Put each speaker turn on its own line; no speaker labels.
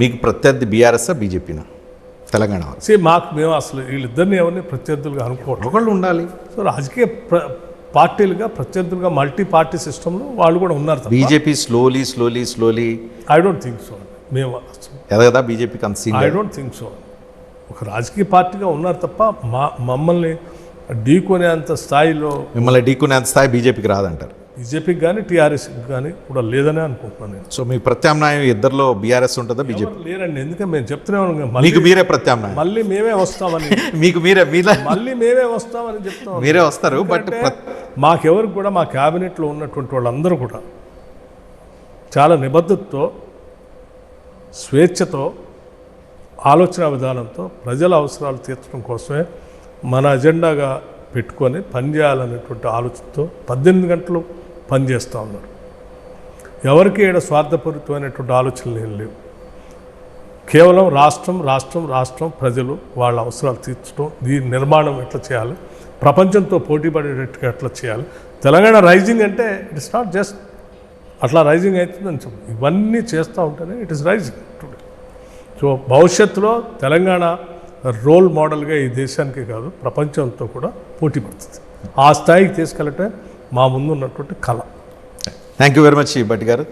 మీకు ప్రత్యర్థి బీఆర్ఎస్ బీజేపీనా తెలంగాణ
మేము అసలు వీళ్ళిద్దరిని ఎవరిని ప్రత్యర్థులుగా అనుకోవడం,
ఒకళ్ళు ఉండాలి.
సో రాజకీయ పార్టీలుగా ప్రత్యర్థులుగా మల్టీ పార్టీ సిస్టంలో వాళ్ళు కూడా ఉన్నారు.
BJP slowly
I don't think so. మేము
ఎదగదా బీజేపీకి అంత సీన్?
I don't think so. ఒక రాజకీయ పార్టీగా ఉన్నారు తప్ప మమ్మల్ని ఢీకొనేంత స్థాయిలో,
మిమ్మల్ని ఢీకొనేంత స్థాయి బీజేపీకి రాదంటారు.
బీజేపీకి కానీ టీఆర్ఎస్కి కానీ కూడా లేదనే అనుకుంటున్నాను నేను.
సో మీ ప్రత్యామ్నాయం ఇద్దరిలో బీఆర్ఎస్ ఉంటుందా బీజేపీ?
లేరండి, ఎందుకంటే మేము చెప్తున్నాం
మీకు మీరే ప్రత్యామ్నాయం.
మళ్ళీ మేమే వస్తామని
మీకు మీరే
మళ్ళీ మేమే వస్తామని చెప్తాం.
మీరే వస్తారు. బట్
మాకెవరికి కూడా మా క్యాబినెట్లో ఉన్నటువంటి వాళ్ళందరూ కూడా చాలా నిబద్ధతతో, స్వేచ్ఛతో, ఆలోచన విధానంతో ప్రజల అవసరాలు తీర్చడం కోసమే మన అజెండాగా పెట్టుకొని పనిచేయాలనేటువంటి ఆలోచనతో 18 గంటలు పనిచేస్తూ ఉన్నారు. ఎవరికి ఏడ స్వార్థపూరితమైనటువంటి ఆలోచనలు ఏం లేవు. కేవలం రాష్ట్రం ప్రజలు వాళ్ళ అవసరాలు తీర్చడం, దీని నిర్మాణం ఎట్లా చేయాలి, ప్రపంచంతో పోటీ పడేటట్టుగా ఎట్లా చేయాలి. తెలంగాణ రైజింగ్ అంటే ఇట్ ఇస్ నాట్ జస్ట్ అట్లా రైజింగ్ అవుతుందని చెప్పు, ఇవన్నీ చేస్తూ ఉంటేనే it is rising today. So భవిష్యత్తులో తెలంగాణ రోల్ మోడల్గా ఈ దేశానికి కాదు ప్రపంచంతో కూడా పోటీ పడుతుంది. ఆ స్థాయికి తీసుకెళ్ళటం మా ముందు ఉన్నటువంటి కళ.
Thank you very much Bhat గారు.